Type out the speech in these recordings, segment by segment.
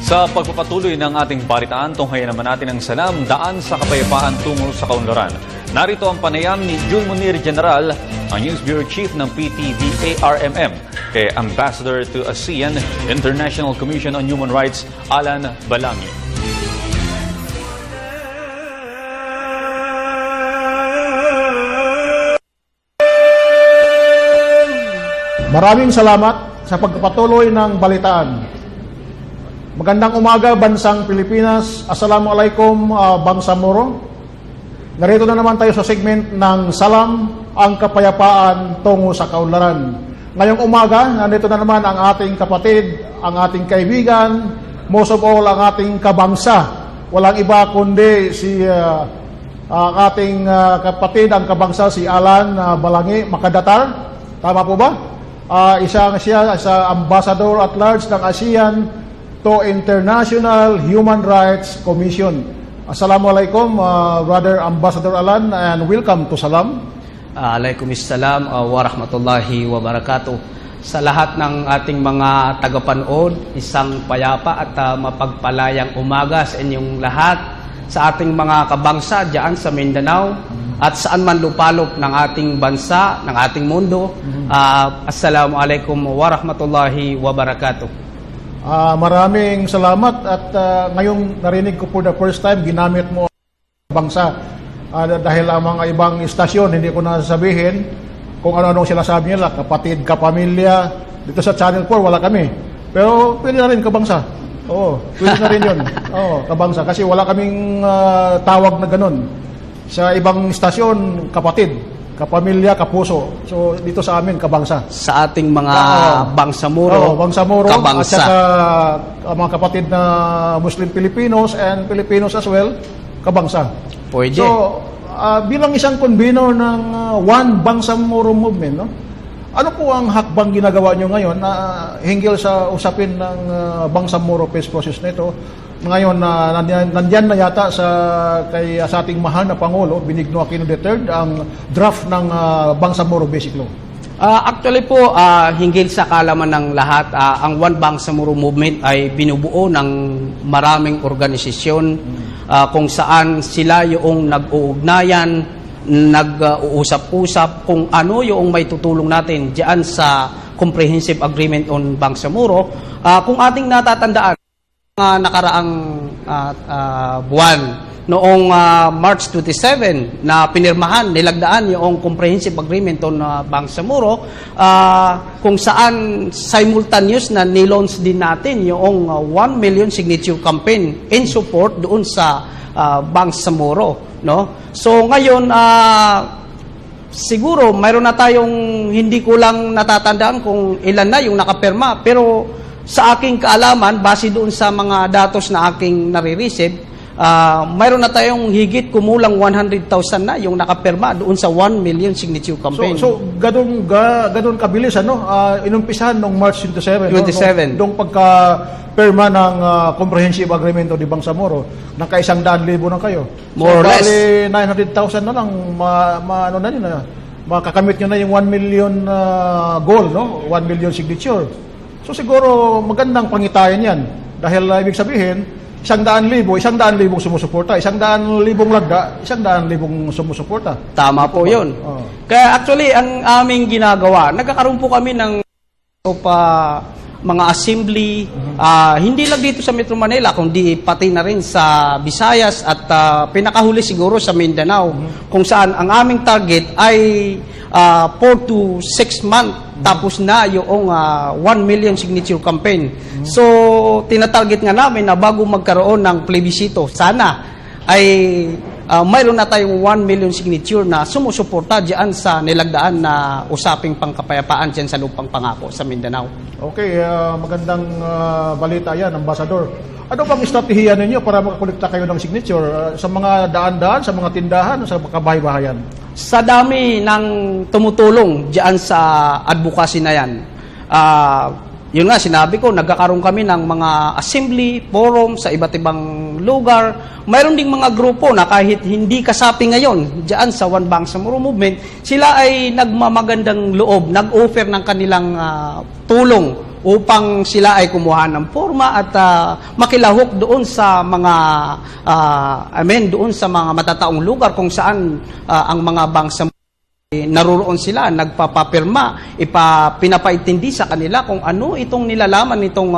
Sa pagpapatuloy ng ating balitaan, tunghayan naman natin ang salam daan sa kapayapaan tungo sa kaunlaran. Narito ang panayam ni Jun Munir General, ang News Bureau Chief ng PTVARMM, kay Ambassador to ASEAN International Commission on Human Rights, Alan Balangi. Maraming salamat sa pagpapatuloy ng balitaan. Magandang umaga, Bansang Pilipinas. Assalamualaikum, Bangsamoro. Narito na naman tayo sa segment ng Salam, ang kapayapaan tungo sa kaunlaran. Ngayong umaga, nandito na naman ang ating kapatid, ang ating kaibigan, most of all, ang ating kabangsa. Walang iba kundi si ang ating kapatid, ang kabangsa, si Alan Balangi Makadatar. Tama po ba? Siya sa Ambassador at Large ng ASEAN to International Human Rights Commission. Assalamualaikum, Brother Ambassador Alan, and welcome to Salam. Alaikumussalam wa rahmatullahi wa barakatuh. Sa lahat ng ating mga tagapanood, isang payapa at mapagpalayang umaga sa inyong lahat, sa ating mga kabangsa diyan sa Mindanao at saan man lupalop ng ating bansa, ng ating mundo. Assalamualaikum wa rahmatullahi wa barakatuh. Maraming salamat at ngayong narinig ko for the first time, ginamit mo ang bangsa. Dahil ang mga ibang istasyon, hindi ko nasasabihin kung ano-anong sila sabi nila, kapatid, kapamilya. Dito sa Channel 4, wala kami. Pero pwede na rin kabangsa. Oo, pwede na rin yun. Oo, kabangsa. Kasi wala kaming tawag na ganun. Sa ibang istasyon, kapatid, kapamilya, kapuso. So, dito sa amin, kabangsa. Sa ating mga bangsamoro, bangsamoro, kabangsa. At saka mga kapatid na Muslim Filipinos and Filipinos as well, kabangsa. Pwede. So, bilang isang convener ng One Bangsamoro Movement, no? Ano po ang hakbang ginagawa nyo ngayon na hinggil sa usapin ng Bangsamoro peace process na ito? Ngayon, nandyan na yata sa ating mahal na Pangulo, Benigno Aquino III, ang draft ng Bangsamoro Basic Law. Actually po, hinggil sa kaalaman ng lahat, ang One Bangsamoro Movement ay binubuo ng maraming organisasyon kung saan sila yung nag-uugnayan, nag-uusap-usap kung ano yung may tutulong natin diyan sa Comprehensive Agreement on Bangsamoro. Kung ating natatandaan, nakaraang buwan, noong March 27 na pinirmahan, nilagdaan yung Comprehensive Agreement on Bangsamoro, kung saan simultaneous na nilaunch din natin yung 1 million signature campaign in support doon sa Bangsamoro, no? So ngayon, siguro mayroon na tayong hindi ko lang natatandaan kung ilan na yung nakapirma, pero sa aking kaalaman, base doon sa mga datos na aking nare-receive, mayroon na tayong higit kumulang 100,000 na yung nakapirma doon sa 1 million signature campaign. So ganun kabilis, ano? Inumpisahan noong March 27. Noong pagka-pirma ng Comprehensive Agreement o di Bangsamoro, naka-100,000 na kayo. More or less. Bali, 900,000 na lang, ano na yun, makakamit nyo na yung 1 million goal, no? 1 million signature. So siguro magandang pangitayan yan. Dahil ibig sabihin, 100,000 sumusuporta, 100,000 lagda, 100,000 sumusuporta. Tama po yun. Kaya actually, ang aming ginagawa, nagkakaroon po kami ng mga assembly, hindi lang dito sa Metro Manila, kundi pati na rin sa Visayas at pinakahuli siguro sa Mindanao, kung saan ang aming target ay 4 to 6 months tapos na yung 1 million signature campaign. So, tinatarget nga namin na bago magkaroon ng plebisito, sana ay mayroon na tayong 1 million signature na sumusuporta diyan sa nilagdaan na usaping pangkapayapaan diyan sa lupang pangako sa Mindanao. Okay, magandang balita yan, Ambassador. Ano bang estratehiya ninyo para makakolekta kayo ng signature sa mga daan-daan, sa mga tindahan, sa mga kabahay-bahayan? Sa dami ng tumutulong diyan sa advocacy na yan, yun nga, sinabi ko, nagkakaroon kami ng mga assembly, forum sa iba't ibang lugar. Mayroon ding mga grupo na kahit hindi kasapi ngayon diyan sa One Bangsamoro Movement, sila ay nagmamagandang loob, nag-offer ng kanilang tulong upang sila ay kumuha ng forma at makilahok doon sa mga doon sa mga matataong lugar kung saan ang mga bangsa naroon sila, nagpapapirma, pinapaintindi sa kanila kung ano itong nilalaman nitong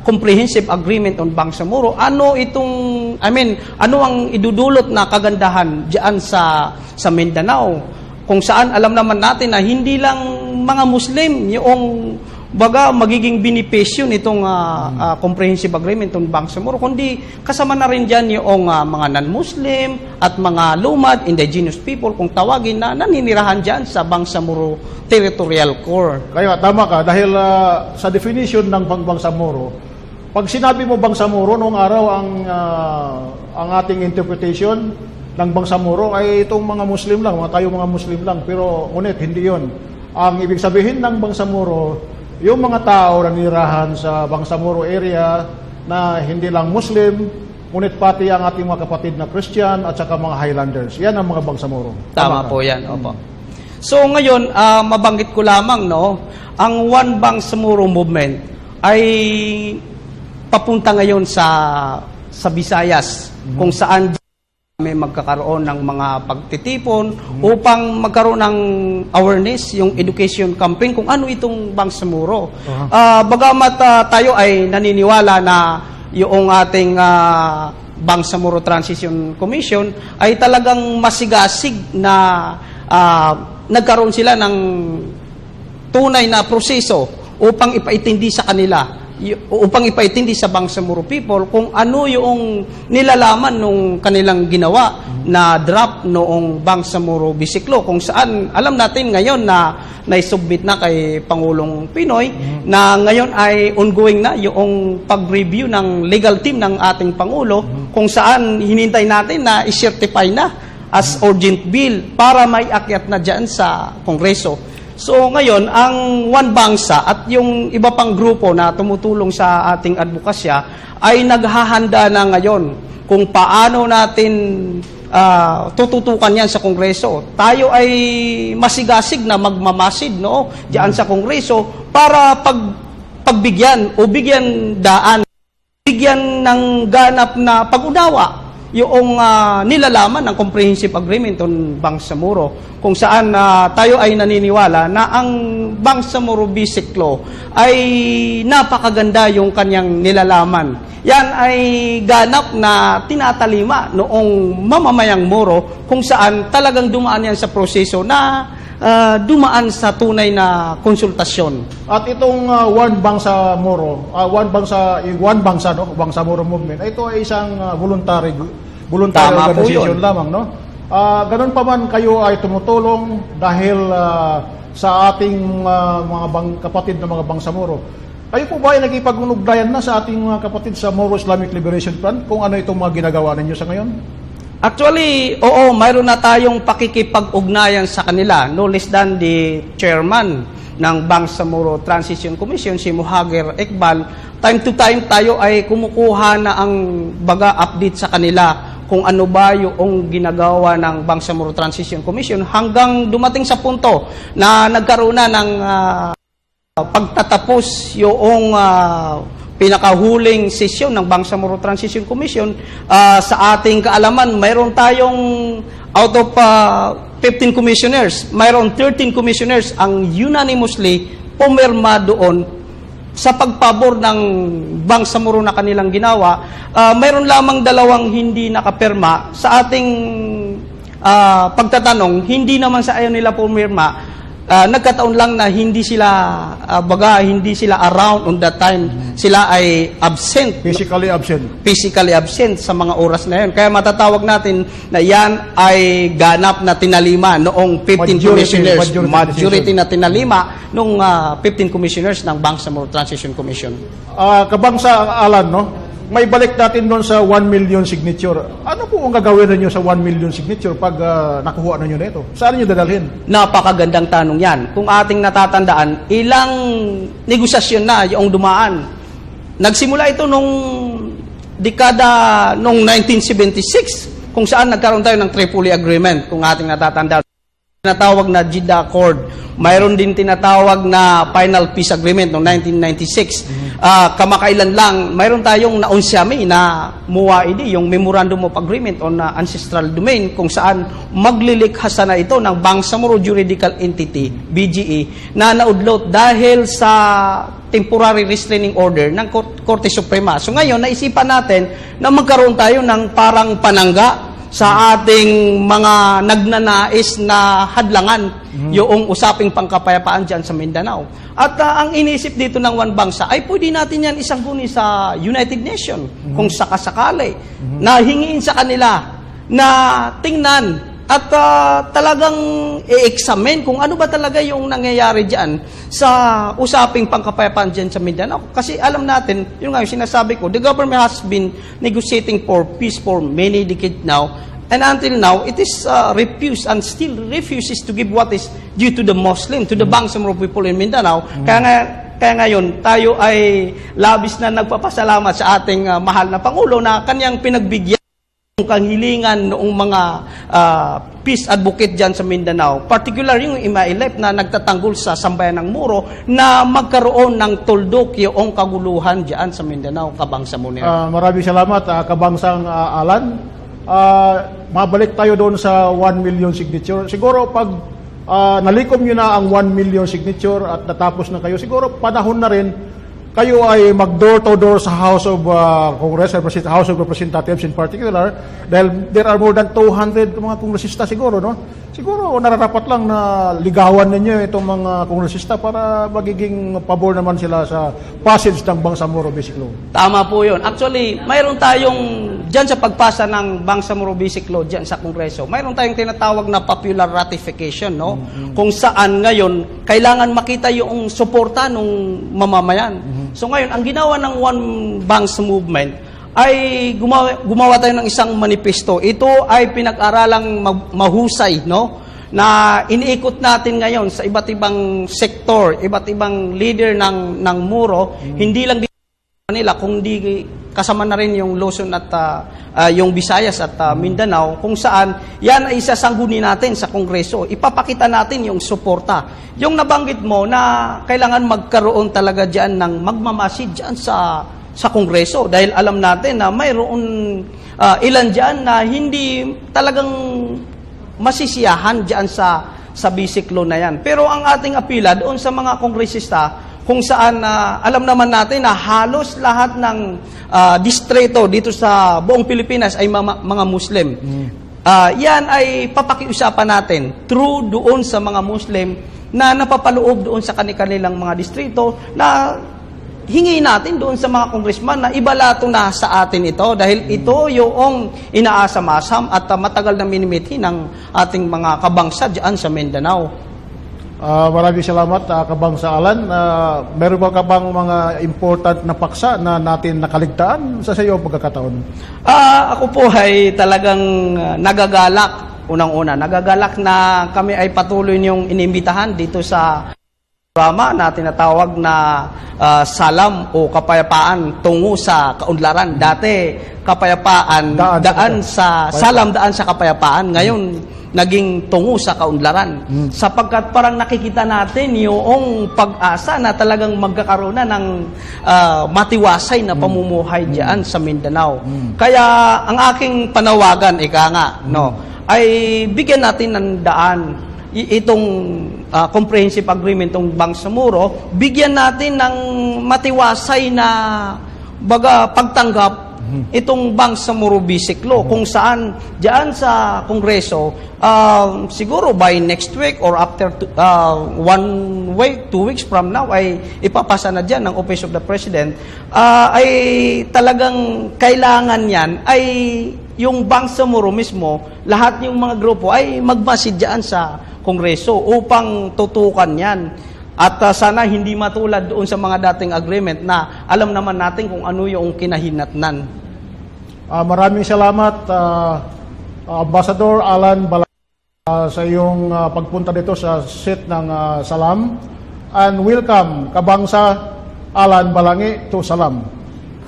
Comprehensive Agreement on Bangsamoro, ano ano ang idudulot na kagandahan diyan sa Mindanao, kung saan alam naman natin na hindi lang mga Muslim yung magiging benepisyo nitong Comprehensive Agreement on Bangsamoro, kundi kasama na rin dyan yung mga non-Muslim at mga lumad, indigenous people, kung tawagin, na naninirahan dyan sa Bangsamoro Territorial Core. Kaya tama ka, dahil sa definition ng Bangsamoro, pag sinabi mo Bangsamoro, noong araw ang ating interpretation ng Bangsamoro ay itong mga Muslim lang, tayo mga Muslim lang, pero ngunit hindi yon. Ang ibig sabihin ng Bangsamoro, yung mga tao na nirahan sa Bangsamoro area na hindi lang Muslim, ngunit pati ang ating mga kapatid na Christian at saka mga Highlanders. Yan ang mga Bangsamoro. Tama po yan, opo. So ngayon, mabanggit ko lamang, ang One Bangsamoro movement ay papunta ngayon sa Visayas, kung saan may magkakaroon ng mga pagtitipon upang magkaroon ng awareness, yung education campaign kung ano itong Bangsamoro. Bagamat tayo ay naniniwala na yung ating Bangsamoro Transition Commission ay talagang masigasig na nagkaroon sila ng tunay na proseso upang ipaintindi sa kanila, upang ipaintindi sa Bangsamoro people kung ano yung nilalaman nung kanilang ginawa na draft noong Bangsamoro Bisiklo, kung saan alam natin ngayon na naisubmit na kay Pangulong Pinoy, na ngayon ay ongoing na yung pag-review ng legal team ng ating Pangulo, kung saan hinintay natin na i-certify na as urgent bill para may akyat na dyan sa Kongreso. So ngayon, ang One Bangsa at yung iba pang grupo na tumutulong sa ating advokasya ay naghahanda na ngayon kung paano natin tututukan yan sa Kongreso. Tayo ay masigasig na magmamasid diyan sa Kongreso para pagbigyan o bigyan ng ganap na pag-unawa yung nilalaman ng Comprehensive Agreement on Bangsamoro, kung saan tayo ay naniniwala na ang Bangsamoro Bisiklo ay napakaganda yung kanyang nilalaman. Yan ay ganap na tinatalima noong mamamayang Moro, kung saan talagang dumaan yan sa proseso na dumaan sa tunay na konsultasyon. At itong One Bangsamoro, Bangsamoro movement, ito ay isang voluntary organization lamang, ganun pa man kayo ay tumutulong dahil sa ating mga kapatid na mga Bangsamoro. Kayo po ba ay nagipag-ugnayan na sa ating mga kapatid sa Moro Islamic Liberation Front kung ano itong mga ginagawa ninyo sa ngayon? Actually, oo, mayroon na tayong pakikipag-ugnayan sa kanila. No less than the chairman ng Bangsamoro Transition Commission, si Muhager Iqbal. Time to time tayo ay kumukuha na ang update sa kanila kung ano ba yung ginagawa ng Bangsamoro Transition Commission, hanggang dumating sa punto na nagkaroon na ng pagtatapos yung pinakahuling sesyon ng Bangsamoro Transition Commission. Sa ating kaalaman, mayroon tayong out of 15 commissioners, mayroon 13 commissioners ang unanimously pumirma doon sa pagpabor ng Bangsamoro na kanilang ginawa. Mayroon lamang 2 hindi nakapirma. Sa ating pagtatanong, hindi naman sa ayaw nila pumirma. Nagkataon lang na hindi sila around on that time. Sila ay absent. Physically absent sa mga oras na yun. Kaya matatawag natin na yan ay ganap na tinalima noong 15 commissioners. Majority na tinalima noong 15 commissioners ng Bangsamoro Transition Commission. Kabangsa Alan, may balik natin doon sa 1 million signature. Ano po ang gagawin ninyo sa 1 million signature pag nakuha ninyo na ito? Saan ninyo dadalhin? Napakagandang tanong yan. Kung ating natatandaan, ilang negosasyon na yung dumaan. Nagsimula ito nung dekada noong 1976, kung saan nagkaroon tayo ng Tripoli Agreement, kung ating natatandaan. tinatawag na Jeddah Accord. Mayroon din tinatawag na Final Peace Agreement noong 1996. Kamakailan lang, mayroon tayong naunsyami na MOAID, yung Memorandum of Agreement on Ancestral Domain, kung saan maglilikha sana ito ng Bangsamoro Juridical Entity, BGE, na naudlot dahil sa temporary restraining order ng Korte Suprema. So ngayon, naisipan natin na magkaroon tayo ng parang panangga sa ating mga nagnanais na hadlangan yung usaping pangkapayapaan dyan sa Mindanao. At ang inisip dito ng One Bangsa ay pwede natin yan isangguni sa United Nations kung sakasakali na hingiin sa kanila na tingnan at talagang i-examine kung ano ba talaga yung nangyayari dyan sa usaping pangkapayapaan dyan sa Mindanao. Kasi alam natin, yung nga yung sinasabi ko, the government has been negotiating for peace for many decades now, and until now, it is refused and still refuses to give what is due to the Muslim, to the Bangsamoro people in Mindanao. Kaya ngayon, tayo ay labis na nagpapasalamat sa ating mahal na Pangulo na kanyang pinagbigyan ng kahilingan noong mga peace advocate dyan sa Mindanao, particularly yung ima-elect na nagtatanggol sa sambayan ng Moro, na magkaroon ng tuldok yung kaguluhan dyan sa Mindanao, Kabangsamoro. Maraming salamat, Kabangsang Alan. Mabalik tayo doon sa 1 million signature. Siguro pag nalikom nyo na ang 1 million signature at natapos na kayo, siguro panahon na rin kayo ay mag-door to door sa House of Congress, House of Representatives in particular, dahil there are more than 200 mga kongresista siguro, no? Siguro nararapat lang na ligawan ninyo itong mga kongresista para magiging pabor naman sila sa passage ng Bangsamoro Basic Law. Tama po yun. Actually, mayroon tayong, dyan sa pagpasa ng Bangsamoro Basic Law dyan sa Kongreso, mayroon tayong tinatawag na popular ratification, no? Kung saan ngayon, kailangan makita yung suporta ng mamamayan. So ngayon, ang ginawa ng One Banks Movement ay gumawa tayo ng isang manifesto. Ito ay pinag-aralang mahusay, no? Na iniikot natin ngayon sa iba't ibang sektor, iba't ibang leader ng Moro, hindi lang dito sa Manila, kundi kasama na rin yung Luzon at yung Visayas at Mindanao, kung saan yan ay isasangguni natin sa Kongreso. Ipapakita natin yung suporta. Yung nabanggit mo na kailangan magkaroon talaga dyan ng magmamasid dyan sa Kongreso, dahil alam natin na mayroon ilan dyan na hindi talagang masisiyahan dyan sa basic law na yan. Pero ang ating apila doon sa mga kongresista, kung saan alam naman natin na halos lahat ng distrito dito sa buong Pilipinas ay mga Muslim. Yan ay papakiusapan natin through doon sa mga Muslim na napapaloob doon sa kanilang mga distrito, na hingi natin doon sa mga congressman na ibalato na sa atin ito, dahil ito yung inaasam-asam at matagal na minimithi ng ating mga kabangsa dyan sa Mindanao. Maraming salamat, Kabangsa Alan. Meron ba ka bang mga important na paksa na natin nakaligtaan sa iyo pagkakataon? Ako po ay talagang nagagalak. Unang-una, nagagalak na kami ay patuloy niyong inimbitahan dito sa programa na tinatawag na Salam o Kapayapaan tungo sa Kaunlaran. Dati, kapayapaan, Salam daan sa kapayapaan. Ngayon, naging tungo sa Kaunlaran. Sapagkat parang nakikita natin yung pag-asa na talagang magkakaroon na ng matiwasay na pamumuhay diyan sa Mindanao. Kaya ang aking panawagan, ay bigyan natin ng daan itong comprehensive agreement ng Bangsamoro, bigyan natin ng matiwasay na pagtanggap itong Bangsamoro Basic Law, kung saan diyan sa Kongreso, siguro by next week or after 2 weeks from now ay ipapasa na diyan ng Office of the President, ay talagang kailangan yan ay yung Bangsamoro mismo, lahat yung mga grupo ay magmasid diyan sa Kongreso upang tutukan yan. At sana hindi matulad doon sa mga dating agreement na alam naman natin kung ano yung kinahinatnan. Maraming salamat, Ambassador Alan Balangit, sa iyong pagpunta dito sa seat ng Salam. And welcome, Kabangsa Alan Balangit to Salam.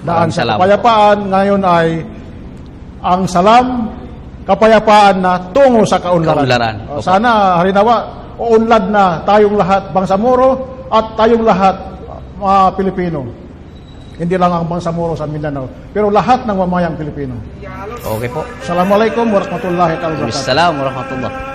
Daan sa kapayapaan, ngayon ay ang Salam kapayapaan na tungo sa kaunlaran. Kaunlaran. Opo. Sana harinawa, uunlad na tayong lahat, Bangsamoro at tayong lahat, mga Pilipino. Hindi lang ang Bangsamoro sa Mindanao, pero lahat ng mamayang Pilipino. Okay po. Assalamualaikum warahmatullahi wabarakatuh. Assalamualaikum warahmatullahi.